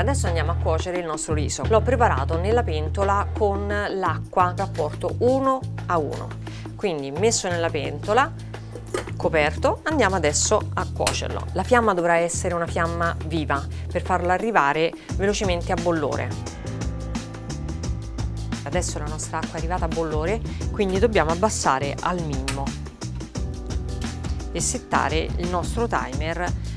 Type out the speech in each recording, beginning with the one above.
Adesso andiamo a cuocere il nostro riso. L'ho preparato nella pentola con l'acqua, rapporto 1 a 1. Quindi messo nella pentola, coperto, andiamo adesso a cuocerlo. La fiamma dovrà essere una fiamma viva per farlo arrivare velocemente a bollore. Adesso la nostra acqua è arrivata a bollore, quindi dobbiamo abbassare al minimo e settare il nostro timer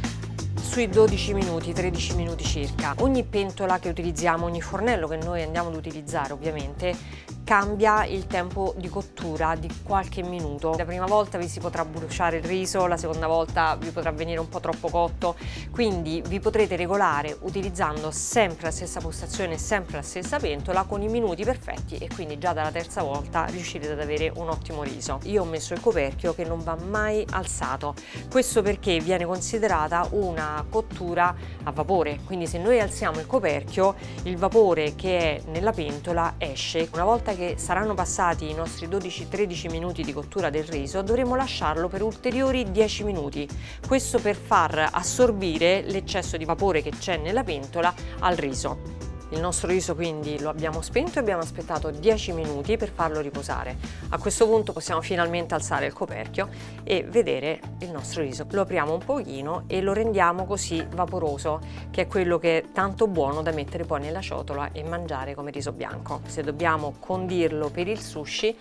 sui 12 minuti, 13 minuti circa. Ogni pentola che utilizziamo, ogni fornello che noi andiamo ad utilizzare ovviamente cambia il tempo di cottura di qualche minuto. La prima volta vi si potrà bruciare il riso, la seconda volta vi potrà venire un po' troppo cotto, quindi vi potrete regolare utilizzando sempre la stessa postazione, sempre la stessa pentola con i minuti perfetti e quindi già dalla terza volta riuscirete ad avere un ottimo riso. Io ho messo il coperchio che non va mai alzato, questo perché viene considerata una cottura a vapore, quindi se noi alziamo il coperchio il vapore che è nella pentola esce. Una volta che saranno passati i nostri 12-13 minuti di cottura del riso dovremo lasciarlo per ulteriori 10 minuti, questo per far assorbire l'eccesso di vapore che c'è nella pentola al riso. Il nostro riso quindi lo abbiamo spento e abbiamo aspettato 10 minuti per farlo riposare. A questo punto possiamo finalmente alzare il coperchio e vedere il nostro riso. Lo apriamo un pochino e lo rendiamo così vaporoso, che è quello che è tanto buono da mettere poi nella ciotola e mangiare come riso bianco. Se dobbiamo condirlo per il sushi,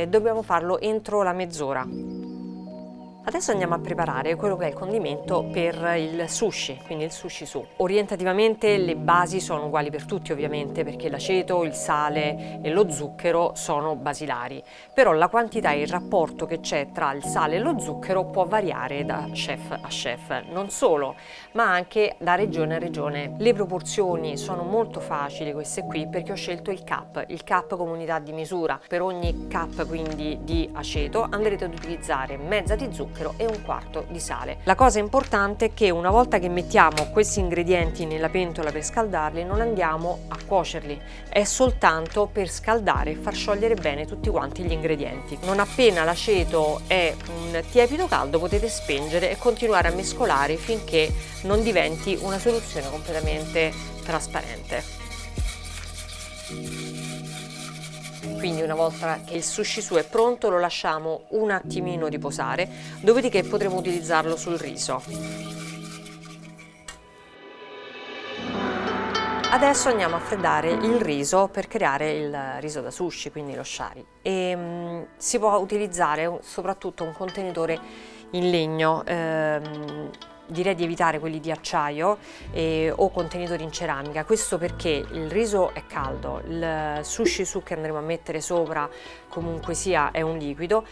dobbiamo farlo entro la mezz'ora. Adesso andiamo a preparare quello che è il condimento per il sushi, quindi il sushi su. Orientativamente le basi sono uguali per tutti ovviamente, perché l'aceto, il sale e lo zucchero sono basilari, però la quantità e il rapporto che c'è tra il sale e lo zucchero può variare da chef a chef, non solo, ma anche da regione a regione. Le proporzioni sono molto facili queste qui perché ho scelto il cup come unità di misura. Per ogni cup quindi di aceto andrete ad utilizzare mezza di zucchero e un quarto di sale. La cosa importante è che una volta che mettiamo questi ingredienti nella pentola per scaldarli non andiamo a cuocerli, è soltanto per scaldare e far sciogliere bene tutti quanti gli ingredienti. Non appena l'aceto è un tiepido caldo potete spengere e continuare a mescolare finché non diventi una soluzione completamente trasparente. Quindi una volta che il sushi su è pronto lo lasciamo un attimino riposare, dopodiché potremo utilizzarlo sul riso. Adesso andiamo a freddare il riso per creare il riso da sushi, quindi lo shari. Si può utilizzare soprattutto un contenitore in legno, direi di evitare quelli di acciaio o contenitori in ceramica, questo perché il riso è caldo, il sushi su che andremo a mettere sopra comunque sia è un liquido,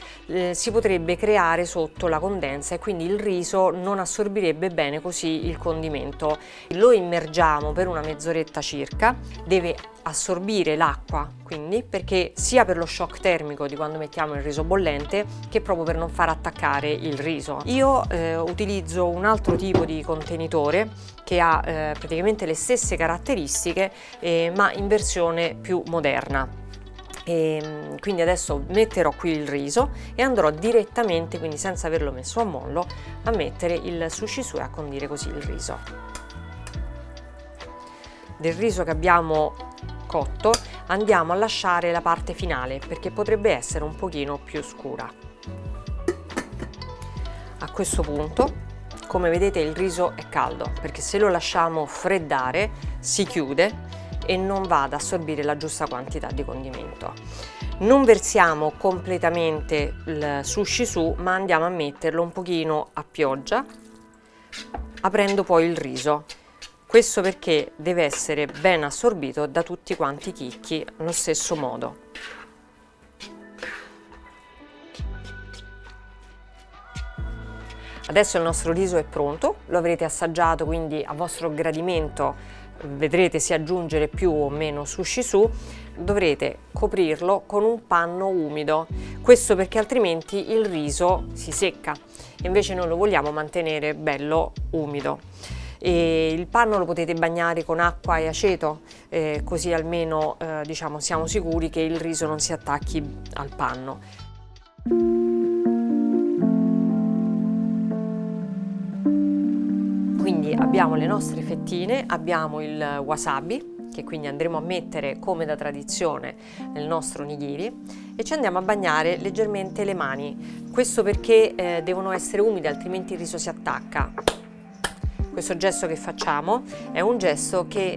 si potrebbe creare sotto la condensa e quindi il riso non assorbirebbe bene così il condimento. Lo immergiamo per una mezz'oretta circa, deve assorbire l'acqua, quindi perché sia per lo shock termico di quando mettiamo il riso bollente che proprio per non far attaccare il riso. Io utilizzo un altro tipo di contenitore che ha praticamente le stesse caratteristiche ma in versione più moderna. Quindi adesso metterò qui il riso e andrò direttamente, quindi senza averlo messo a mollo, a mettere il sushi su e a condire così il riso. Del riso che abbiamo cotto andiamo a lasciare la parte finale perché potrebbe essere un pochino più scura. A questo punto, come vedete, il riso è caldo perché se lo lasciamo freddare si chiude e non va ad assorbire la giusta quantità di condimento. Non versiamo completamente il sushi su, ma andiamo a metterlo un pochino a pioggia, aprendo poi il riso. Questo perché deve essere ben assorbito da tutti quanti i chicchi allo stesso modo. Adesso il nostro riso è pronto, lo avrete assaggiato, quindi a vostro gradimento vedrete se aggiungere più o meno sushi su. Dovrete coprirlo con un panno umido, questo perché altrimenti il riso si secca, invece noi lo vogliamo mantenere bello umido. E il panno lo potete bagnare con acqua e aceto, così almeno diciamo siamo sicuri che il riso non si attacchi al panno. Quindi abbiamo le nostre fettine, abbiamo il wasabi, che quindi andremo a mettere come da tradizione nel nostro nigiri, e ci andiamo a bagnare leggermente le mani. Questo perché devono essere umide, altrimenti il riso si attacca. Questo gesto che facciamo è un gesto che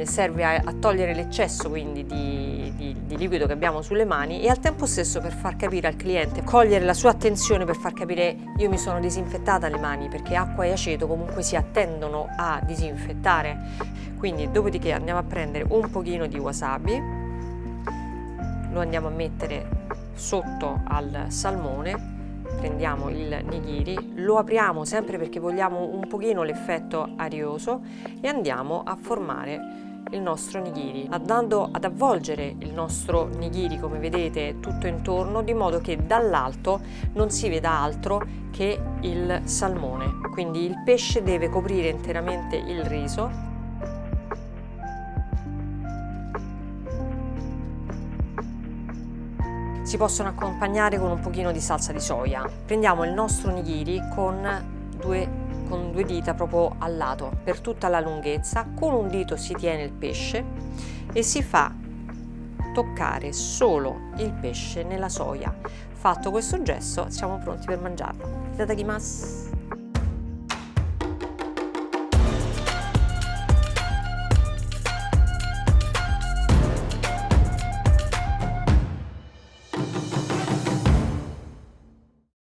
serve a togliere l'eccesso quindi di liquido che abbiamo sulle mani, e al tempo stesso per far capire al cliente, cogliere la sua attenzione per far capire: io mi sono disinfettata le mani, perché acqua e aceto comunque si attendono a disinfettare. Quindi dopodiché andiamo a prendere un pochino di wasabi, lo andiamo a mettere sotto al salmone, prendiamo il nigiri, lo apriamo sempre perché vogliamo un pochino l'effetto arioso, e andiamo a formare il nostro nigiri, andando ad avvolgere il nostro nigiri, come vedete, tutto intorno, di modo che dall'alto non si veda altro che il salmone. Quindi il pesce deve coprire interamente il riso. Si possono accompagnare con un pochino di salsa di soia. Prendiamo il nostro nigiri con due dita proprio al lato, per tutta la lunghezza. Con un dito si tiene il pesce e si fa toccare solo il pesce nella soia. Fatto questo gesto, siamo pronti per mangiarlo. Itadakimasu!